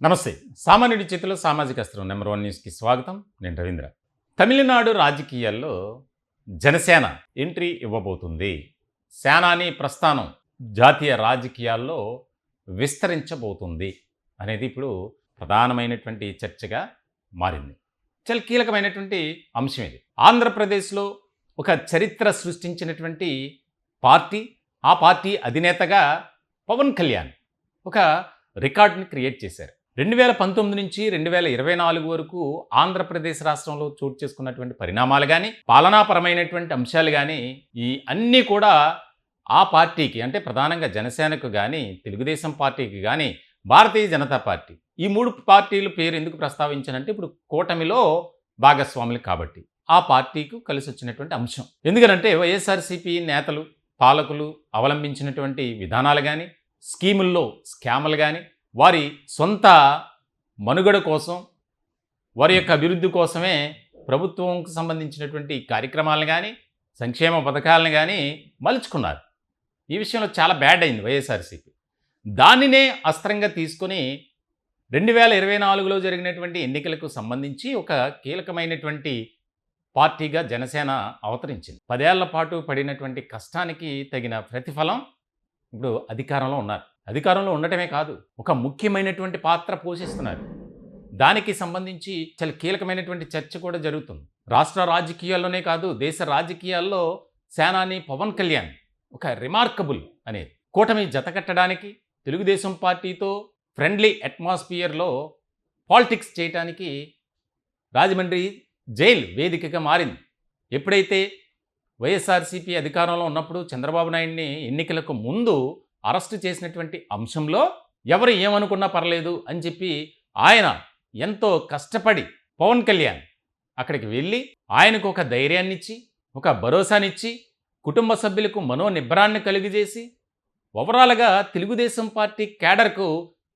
నమస్తే. సామాన్యుడి చేతిలో సామాజిక అస్త్రం నెంబర్ 1 న్యూస్‌కి స్వాగతం. నేను రవీంద్ర. తమిళనాడు రాజకీయాల్లో జనసేన ఎంట్రీ ఇవ్వబోతుంది. సేనాని ప్రస్థానం జాతీయ రాజకీయాల్లో విస్తరించబోతుంది అనేది ఇప్పుడు ప్రధానమైనటువంటి చర్చగా మారింది. చాలా కీలకమైనటువంటి అంశం ఇది. ఆంధ్రప్రదేశ్‌లో ఒక చరిత్ర సృష్టించినటువంటి పార్టీ, ఆ పార్టీ అధినేతగా పవన్ కళ్యాణ్ ఒక రికార్డ్‌ని క్రియేట్ చేశారు. 2019 నుంచి 2024 వరకు ఆంధ్రప్రదేశ్ రాష్ట్రంలో చోటు చేసుకున్నటువంటి పరిణామాలు కానీ, పాలనాపరమైనటువంటి అంశాలు కానీ, ఈ అన్నీ కూడా ఆ పార్టీకి అంటే ప్రధానంగా జనసేనకు కానీ, తెలుగుదేశం పార్టీకి కానీ, భారతీయ జనతా పార్టీ ఈ 3 పార్టీల పేరు ఎందుకు ప్రస్తావించానంటే ఇప్పుడు కూటమిలో భాగస్వాములు కాబట్టి ఆ పార్టీకి కలిసి వచ్చినటువంటి అంశం. ఎందుకనంటే వైఎస్ఆర్సీపీ నేతలు, పాలకులు అవలంబించినటువంటి విధానాలు కానీ, స్కీముల్లో స్కాములు కానీ, వారి సొంత మనుగడ కోసం, వారి యొక్క అభివృద్ధి కోసమే ప్రభుత్వంకు సంబంధించినటువంటి కార్యక్రమాలను కానీ, సంక్షేమ పథకాలను కానీ మలుచుకున్నారు. ఈ విషయంలో చాలా బ్యాడ్ అయింది వైఎస్ఆర్సీపీ. దానినే అస్త్రంగా తీసుకొని 2024లో జరిగినటువంటి ఎన్నికలకు సంబంధించి ఒక కీలకమైనటువంటి పార్టీగా జనసేన అవతరించింది. 10 ఏళ్ల పాటు పడినటువంటి కష్టానికి తగిన ప్రతిఫలం ఇప్పుడు అధికారంలో ఉన్నారు. అధికారంలో ఉండటమే కాదు, ఒక ముఖ్యమైనటువంటి పాత్ర పోషిస్తున్నారు. దానికి సంబంధించి చాలా కీలకమైనటువంటి చర్చ కూడా జరుగుతుంది. రాష్ట్ర రాజకీయాల్లోనే కాదు, దేశ రాజకీయాల్లో సేనాని పవన్ కళ్యాణ్ ఒక రిమార్కబుల్ అనేది. కూటమి జతకట్టడానికి, తెలుగుదేశం పార్టీతో ఫ్రెండ్లీ అట్మాస్ఫియర్లో పాలిటిక్స్ చేయడానికి రాజమండ్రి జైల్ వేదికగా మారింది. ఎప్పుడైతే వైఎస్ఆర్సీపీ అధికారంలో ఉన్నప్పుడు చంద్రబాబు నాయుడిని ఎన్నికలకు ముందు అరెస్టు చేసినటువంటి అంశంలో ఎవరు ఏమనుకున్నా పర్లేదు అని చెప్పి ఆయన ఎంతో కష్టపడి పవన్ కళ్యాణ్ అక్కడికి వెళ్ళి ఆయనకు ఒక ధైర్యాన్నిచ్చి, ఒక భరోసానిచ్చి, కుటుంబ సభ్యులకు మనోనిబ్బరాన్ని కలిగజేసి ఓవరాల్గా తెలుగుదేశం పార్టీ క్యాడర్కు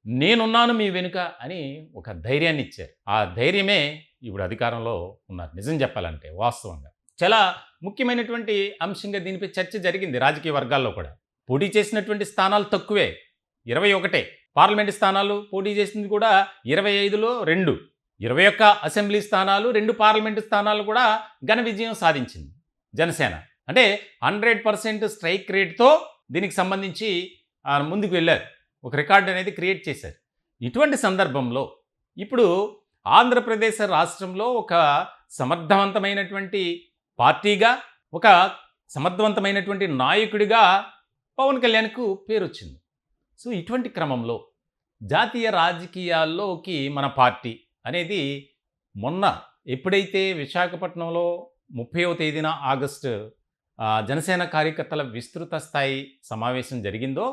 నేనున్నాను మీ వెనుక అని ఒక ధైర్యాన్ని ఇచ్చారు. ఆ ధైర్యమే ఇప్పుడు అధికారంలో ఉన్నారు. నిజం చెప్పాలంటే వాస్తవంగా చాలా ముఖ్యమైనటువంటి అంశంగా దీనిపై చర్చ జరిగింది రాజకీయ వర్గాల్లో కూడా. పోటీ చేసినటువంటి స్థానాలు తక్కువే, 21. పార్లమెంటు స్థానాలు పోటీ చేసింది కూడా 25లో 2, 21 అసెంబ్లీ స్థానాలు, 2 పార్లమెంటు స్థానాలు కూడా ఘన విజయం సాధించింది జనసేన. అంటే 100% స్ట్రైక్ రేట్తో దీనికి సంబంధించి ముందుకు వెళ్ళారు. ఒక రికార్డు అనేది క్రియేట్ చేశారు. ఇటువంటి సందర్భంలో ఇప్పుడు ఆంధ్రప్రదేశ్ రాష్ట్రంలో ఒక సమర్థవంతమైనటువంటి పార్టీగా, ఒక సమర్థవంతమైనటువంటి నాయకుడిగా పవన్ కళ్యాణ్కు పేరు వచ్చింది. సో ఇటువంటి క్రమంలో జాతీయ రాజకీయాల్లోకి మన పార్టీ అనేది మొన్న ఎప్పుడైతే విశాఖపట్నంలో 30వ తేదీన ఆగస్టు జనసేన కార్యకర్తల విస్తృత స్థాయి సమావేశం జరిగిందో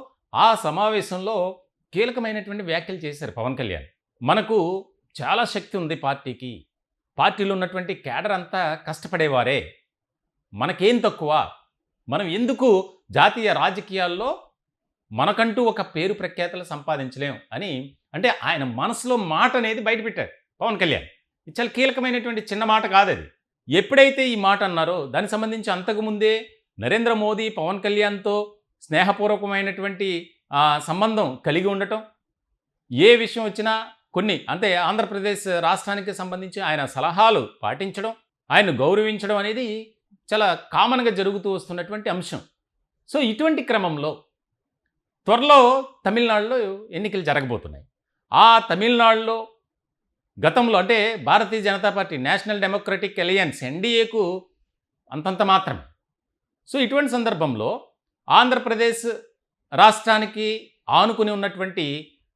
ఆ సమావేశంలో కీలకమైనటువంటి వ్యాఖ్యలు చేశారు పవన్ కళ్యాణ్. మనకు చాలా శక్తి ఉంది పార్టీకి, పార్టీలో ఉన్నటువంటి క్యాడర్ అంతా కష్టపడేవారే, మనకేం తక్కువ, మనం ఎందుకు జాతీయ రాజకీయాల్లో మనకంటూ ఒక పేరు ప్రఖ్యాతలు సంపాదించలేం అని, అంటే ఆయన మనసులో మాట అనేది బయటపెట్టారు పవన్ కళ్యాణ్. ఇది చాలా కీలకమైనటువంటి చిన్న మాట కాదు అది. ఎప్పుడైతే ఈ మాట అన్నారో దానికి సంబంధించి అంతకుముందే నరేంద్ర మోదీ పవన్ కళ్యాణ్తో స్నేహపూర్వకమైనటువంటి సంబంధం కలిగి ఉండటం, ఏ విషయం వచ్చినా కొన్ని అంటే ఆంధ్రప్రదేశ్ రాష్ట్రానికి సంబంధించి ఆయన సలహాలు పాటించడం, ఆయన్ను గౌరవించడం అనేది చాలా కామన్గా జరుగుతూ వస్తున్నటువంటి అంశం. సో ఇటువంటి క్రమంలో త్వరలో తమిళనాడులో ఎన్నికలు జరగబోతున్నాయి. ఆ తమిళనాడులో గతంలో అంటే Bharatiya Janata Party National Democratic Alliance ఎన్డీఏకు అంతంత మాత్రమే. సో ఇటువంటి సందర్భంలో ఆంధ్రప్రదేశ్ రాష్ట్రానికి ఆనుకుని ఉన్నటువంటి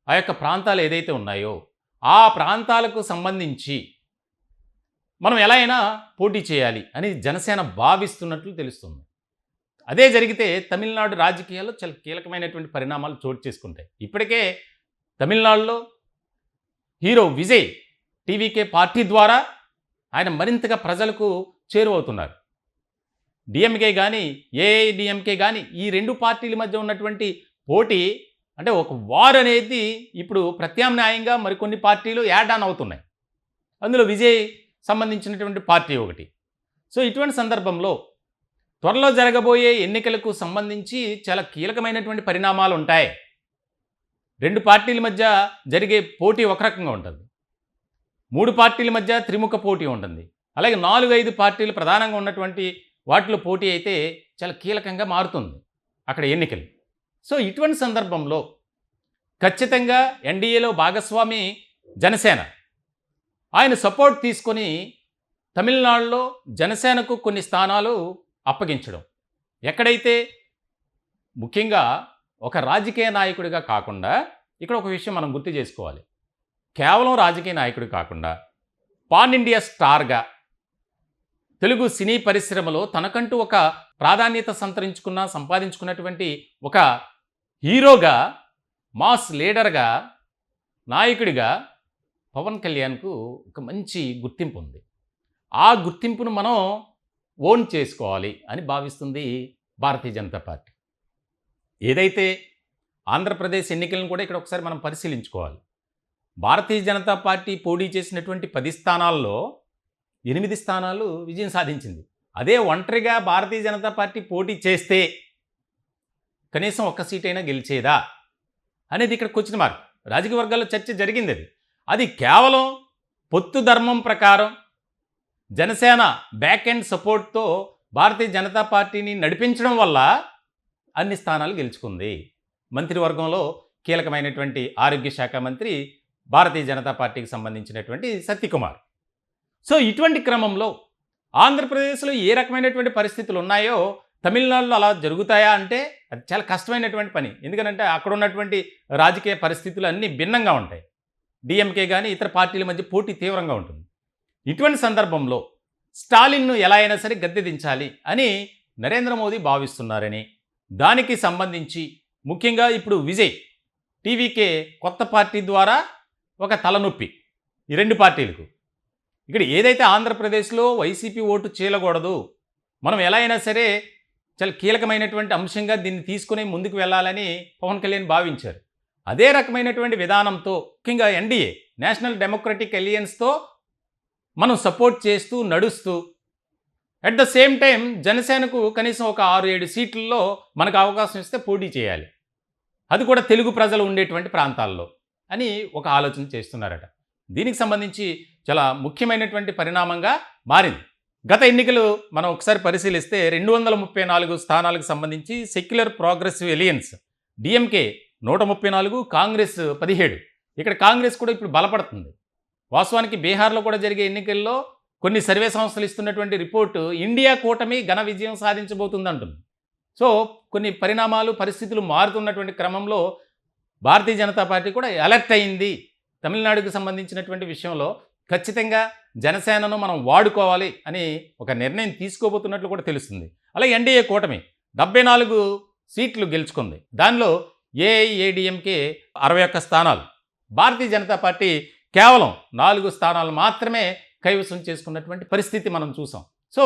ఆ యొక్క ప్రాంతాలు ఏదైతే ఉన్నాయో ఆ ప్రాంతాలకు సంబంధించి మనం ఎలా అయినా పోటీ చేయాలి అని జనసేన భావిస్తున్నట్లు తెలుస్తుంది. అదే జరిగితే తమిళనాడు రాజకీయాల్లో చాలా కీలకమైనటువంటి పరిణామాలు చోటు చేసుకుంటాయి. ఇప్పటికే తమిళనాడులో హీరో విజయ్ టీవీకే పార్టీ ద్వారా ఆయన మరింతగా ప్రజలకు చేరువవుతున్నారు. డిఎంకే కానీ, ఏఐడిఎంకే కానీ ఈ 2 పార్టీల మధ్య ఉన్నటువంటి పోటీ అంటే ఒక వార్ అనేది ఇప్పుడు ప్రత్యామ్నాయంగా మరికొన్ని పార్టీలు యాడ్ ఆన్ అవుతున్నాయి. అందులో విజయ్ సంబంధించినటువంటి పార్టీ ఒకటి. సో ఇటువంటి సందర్భంలో త్వరలో జరగబోయే ఎన్నికలకు సంబంధించి చాలా కీలకమైనటువంటి పరిణామాలు ఉంటాయి. 2 పార్టీల మధ్య జరిగే పోటీ ఒక రకంగా ఉంటుంది. 3 పార్టీల మధ్య త్రిముఖ పోటీ ఉంటుంది. అలాగే 4, 5 పార్టీలు ప్రధానంగా ఉన్నటువంటి వాటిలో పోటీ అయితే చాలా కీలకంగా మారుతుంది అక్కడ ఎన్నికలు. సో ఇటువంటి సందర్భంలో ఖచ్చితంగా ఎన్డీఏలో భాగస్వామి జనసేన. ఆయన సపోర్ట్ తీసుకొని తమిళనాడులో జనసేనకు కొన్ని స్థానాలు అప్పగించడం. ఎక్కడైతే ముఖ్యంగా ఒక రాజకీయ నాయకుడిగా కాకుండా, ఇక్కడ ఒక విషయం మనం గుర్తు చేసుకోవాలి. కేవలం రాజకీయ నాయకుడు కాకుండా పాన్ ఇండియా స్టార్గా తెలుగు సినీ పరిశ్రమలో తనకంటూ ఒక ప్రాధాన్యత సంపాదించుకున్నటువంటి ఒక హీరోగా, మాస్ లీడర్గా, నాయకుడిగా పవన్ కళ్యాణ్కు ఒక మంచి గుర్తింపు ఉంది. ఆ గుర్తింపును మనం ఓన్ చేసుకోవాలి అని భావిస్తుంది భారతీయ జనతా పార్టీ. ఏదైతే ఆంధ్రప్రదేశ్ ఎన్నికలను కూడా ఇక్కడ ఒకసారి మనం పరిశీలించుకోవాలి. భారతీయ జనతా పార్టీ పోటీ చేసినటువంటి 10 స్థానాల్లో 8 స్థానాలు విజయం సాధించింది. అదే ఒంటరిగా భారతీయ జనతా పార్టీ పోటీ చేస్తే కనీసం ఒక్క సీటైనా గెలిచేదా అనేది ఇక్కడ క్వశ్చన్ మార్క్. రాజకీయ వర్గాల్లో చర్చ జరిగింది. అది కేవలం పొత్తు ధర్మం ప్రకారం జనసేన బ్యాక్ ఎండ్ సపోర్ట్తో భారతీయ జనతా పార్టీని నడిపించడం వల్ల అన్ని స్థానాలు గెలుచుకుంది. మంత్రివర్గంలో కీలకమైనటువంటి ఆరోగ్య శాఖ మంత్రి భారతీయ జనతా పార్టీకి సంబంధించినటువంటి సత్యకుమార్. సో ఇటువంటి క్రమంలో ఆంధ్రప్రదేశ్లో ఏ రకమైనటువంటి పరిస్థితులు ఉన్నాయో తమిళనాడులో అలా జరుగుతాయా అంటే అది చాలా కష్టమైనటువంటి పని. ఎందుకంటే అక్కడ ఉన్నటువంటి రాజకీయ పరిస్థితులు అన్నీ భిన్నంగా ఉంటాయి. డిఎంకే కానీ ఇతర పార్టీల మధ్య పోటీ తీవ్రంగా ఉంటుంది. ఇటువంటి సందర్భంలో స్టాలిన్ను ఎలా అయినా సరే గద్దె దించాలి అని నరేంద్ర మోదీ భావిస్తున్నారని, దానికి సంబంధించి ముఖ్యంగా ఇప్పుడు విజయ్ టీవీకే కొత్త పార్టీ ద్వారా ఒక తలనొప్పి ఈ 2 పార్టీలకు. ఇక్కడ ఏదైతే ఆంధ్రప్రదేశ్లో వైసీపీ ఓటు చీలకూడదు, మనం ఎలా అయినా సరే చాలా కీలకమైనటువంటి అంశంగా దీన్ని తీసుకుని ముందుకు వెళ్ళాలని పవన్ కళ్యాణ్ భావించారు. అదే రకమైనటువంటి విధానంతో ముఖ్యంగా ఎన్డీఏ నేషనల్ డెమోక్రటిక్ అలయన్స్తో మనం సపోర్ట్ చేస్తూ నడుస్తూ అట్ ద సేమ్ టైం జనసేనకు కనీసం ఒక 6-7 సీట్లలో మనకు అవకాశం ఇస్తే పోటీ చేయాలి, అది కూడా తెలుగు ప్రజలు ఉండేటువంటి ప్రాంతాల్లో అని ఒక ఆలోచన చేస్తున్నారట. దీనికి సంబంధించి చాలా ముఖ్యమైనటువంటి పరిణామంగా మారింది. గత ఎన్నికలు మనం ఒకసారి పరిశీలిస్తే 234 స్థానాలకు సంబంధించి secular progressive alliance DMK 134, Congress 17. ఇక్కడ కాంగ్రెస్ కూడా ఇప్పుడు బలపడుతుంది. వాస్తవానికి బీహార్లో కూడా జరిగే ఎన్నికల్లో కొన్ని సర్వే సంస్థలు ఇస్తున్నటువంటి రిపోర్టు ఇండియా కూటమి ఘన విజయం సాధించబోతుంది అంటుంది. సో కొన్ని పరిణామాలు, పరిస్థితులు మారుతున్నటువంటి క్రమంలో భారతీయ జనతా పార్టీ కూడా అలర్ట్ అయింది. తమిళనాడుకు సంబంధించినటువంటి విషయంలో ఖచ్చితంగా జనసేనను మనం వాడుకోవాలి అని ఒక నిర్ణయం తీసుకోబోతున్నట్లు కూడా తెలుస్తుంది. అలాగే ఎన్డీఏ కూటమి 74 సీట్లు గెలుచుకుంది. దానిలో ఏఐఏడిఎంకే 61 స్థానాలు, భారతీయ జనతా పార్టీ కేవలం 4 స్థానాలు మాత్రమే కైవసం చేసుకున్నటువంటి పరిస్థితి మనం చూసాం. సో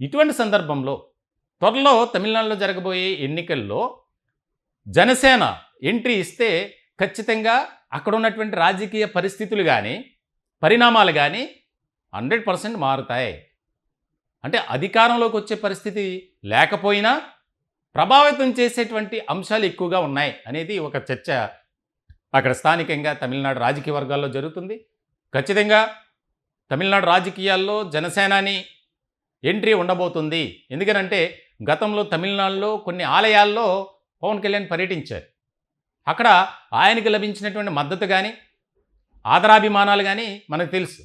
ఇటువంటి సందర్భంలో త్వరలో తమిళనాడులో జరగబోయే ఎన్నికల్లో జనసేన ఎంట్రీ ఇస్తే ఖచ్చితంగా అక్కడ ఉన్నటువంటి రాజకీయ పరిస్థితులు కానీ, పరిణామాలు కానీ 100% మారుతాయి. అంటే అధికారంలోకి వచ్చే పరిస్థితి లేకపోయినా ప్రభావితం చేసేటువంటి అంశాలు ఎక్కువగా ఉన్నాయి అనేది ఒక చర్చ అక్కడ స్థానికంగా తమిళనాడు రాజకీయ వర్గాల్లో జరుగుతుంది. ఖచ్చితంగా తమిళనాడు రాజకీయాల్లో జనసేనాని ఎంట్రీ ఉండబోతుంది. ఎందుకనంటే గతంలో తమిళనాడులో కొన్ని ఆలయాల్లో పవన్ కళ్యాణ్ పర్యటించారు. అక్కడ ఆయనకు లభించినటువంటి మద్దతు కానీ, ఆదరాభిమానాలు కానీ మనకు తెలుసు.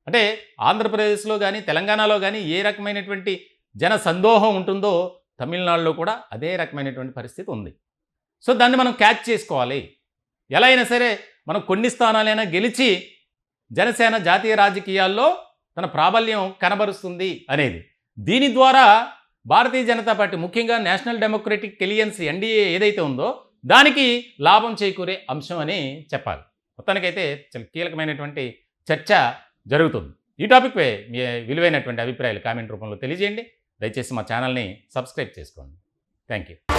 అంటే ఆంధ్రప్రదేశ్లో కానీ, తెలంగాణలో కానీ ఏ రకమైనటువంటి జన సందోహం ఉంటుందో తమిళనాడులో కూడా అదే రకమైనటువంటి పరిస్థితి ఉంది. సో దాన్ని మనం క్యాచ్ చేసుకోవాలి. ఎలా అయినా సరే మనం కొన్ని స్థానాలైనా గెలిచి జనసేన జాతీయ రాజకీయాల్లో తన ప్రాబల్యం కనబరుస్తుంది అనేది. దీని ద్వారా భారతీయ జనతా పార్టీ ముఖ్యంగా నేషనల్ డెమోక్రటిక్ అలయన్స్ ఎన్డీఏ ఏదైతే ఉందో దానికి లాభం చేకూరే అంశం అని చెప్పాలి. మొత్తానికైతే చాలా కీలకమైనటువంటి చర్చ జరుగుతుంది. ఈ టాపిక్పై మీ విలువైనటువంటి అభిప్రాయాలు కామెంట్ రూపంలో తెలియజేయండి. దయచేసి మా ఛానల్ని సబ్స్క్రైబ్ చేసుకోండి. Thank you.